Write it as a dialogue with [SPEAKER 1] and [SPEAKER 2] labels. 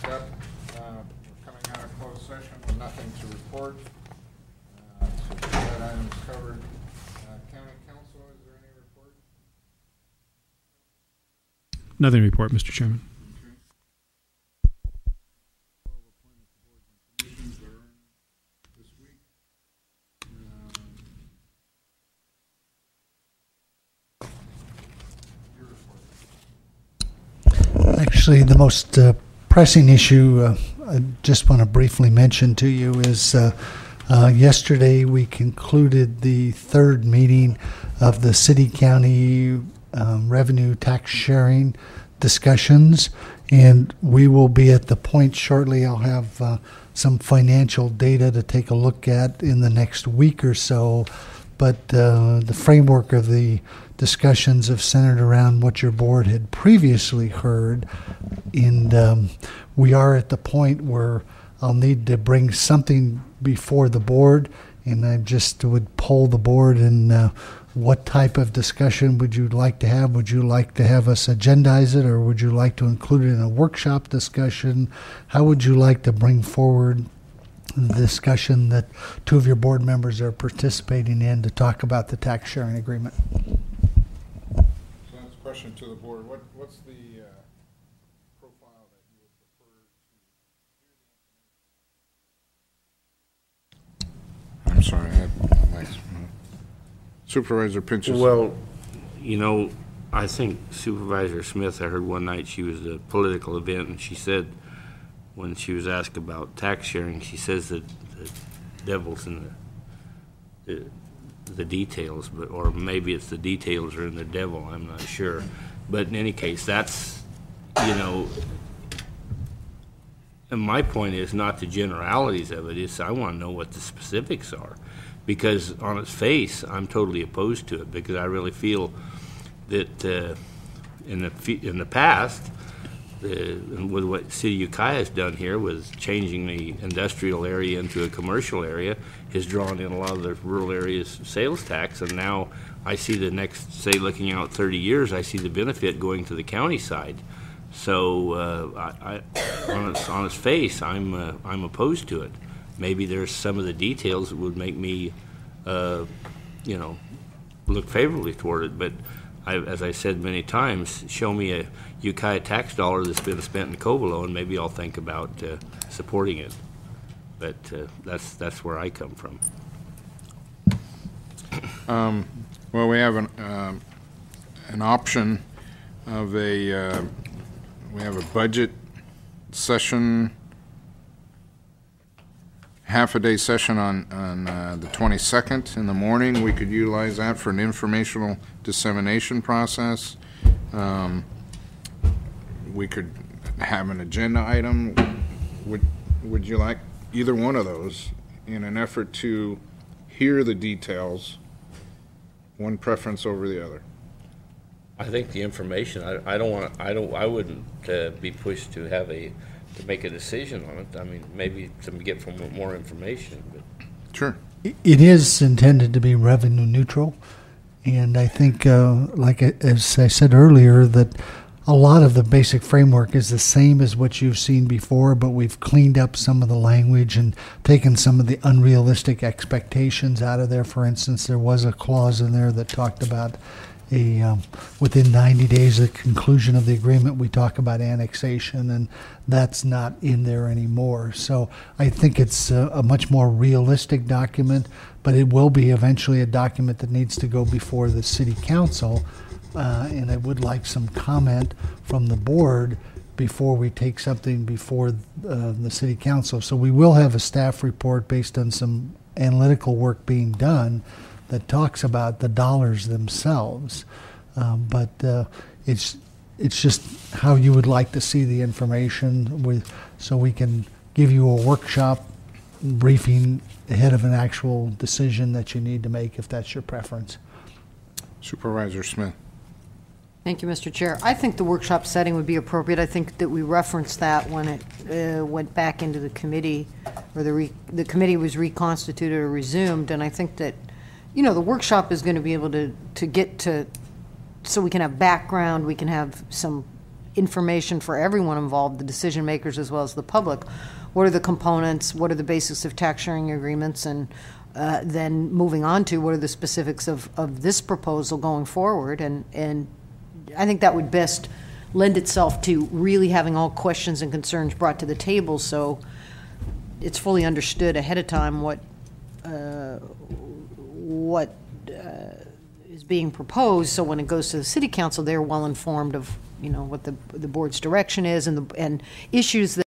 [SPEAKER 1] back up. We're coming out of closed session with nothing to report. So that item is covered. County Council, is there any report?
[SPEAKER 2] Nothing to report, Mr. Chairman.
[SPEAKER 3] Actually, the most pressing issue I just want to briefly mention to you is yesterday we concluded the third meeting of the city-county revenue tax sharing discussions, and we will be at the point shortly. I'll have some financial data to take a look at in the next week or so, but the framework of the discussions have centered around what your board had previously heard, and we are at the point where I'll need to bring something before the board, and I just would poll the board and what type of discussion would you like to have? Would you like to have us agendize it, or would you like to include it in a workshop discussion? How would you like to bring forward the discussion that two of your board members are participating in to talk about the tax sharing agreement?
[SPEAKER 1] So that's a question to the board. What's the profile that you would prefer to hear? I'm sorry, I had my Supervisor Pinches.
[SPEAKER 4] Well, you know, I think Supervisor Smith, I heard one night she was at a political event, and she said, when she was asked about tax sharing, she says that the devil's in the details, but or maybe it's the details are in the devil, I'm not sure. But in any case, that's, you know, and my point is not the generalities of it, it's I want to know what the specifics are. Because on its face, I'm totally opposed to it, because I really feel that in the past, with what City of Ukiah has done here with changing the industrial area into a commercial area, has drawn in a lot of the rural areas sales tax, and now I see the next, say, looking out 30 years, I see the benefit going to the county side. So on its face, I'm opposed to it. Maybe there's some of the details that would make me, you know, look favorably toward it. But as I said many times, show me a Ukiah tax dollar that's been spent in Covelo, and maybe I'll think about supporting it. But that's where I come from.
[SPEAKER 1] Well, we have an option of a we have a budget session, half-a-day session on the 22nd in the morning. We could utilize that for an informational dissemination process. We could have an agenda item. Would you like either one of those in an effort to hear the details, one preference over the other?
[SPEAKER 4] I think the information. I wouldn't be pushed to make a decision on it. I mean, maybe to get more information. But
[SPEAKER 1] sure.
[SPEAKER 3] It is intended to be revenue neutral, and I think, as I said earlier, that a lot of the basic framework is the same as what you've seen before, but we've cleaned up some of the language and taken some of the unrealistic expectations out of there. For instance, there was a clause in there that talked about within 90 days of the conclusion of the agreement, we talk about annexation, and that's not in there anymore. So I think it's a much more realistic document, but it will be eventually a document that needs to go before the city council, and I would like some comment from the board before we take something before the city council. So we will have a staff report based on some analytical work being done that talks about the dollars themselves, but it's just how you would like to see the information, so we can give you a workshop briefing ahead of an actual decision that you need to make, if that's your preference.
[SPEAKER 1] Supervisor Smith.
[SPEAKER 5] Thank you, Mr. Chair. I think the workshop setting would be appropriate. I think that we referenced that when it went back into the committee, or the committee was reconstituted or resumed, and I think that, you know, the workshop is going to be able to get to, so we can have background, we can have some information for everyone involved, the decision makers as well as the public. What are the components? What are the basics of tax sharing agreements? And then moving on to what are the specifics of this proposal going forward? And I think that would best lend itself to really having all questions and concerns brought to the table, so it's fully understood ahead of time what is being proposed, so when it goes to the city council, they're well informed of, what the board's direction is and issues that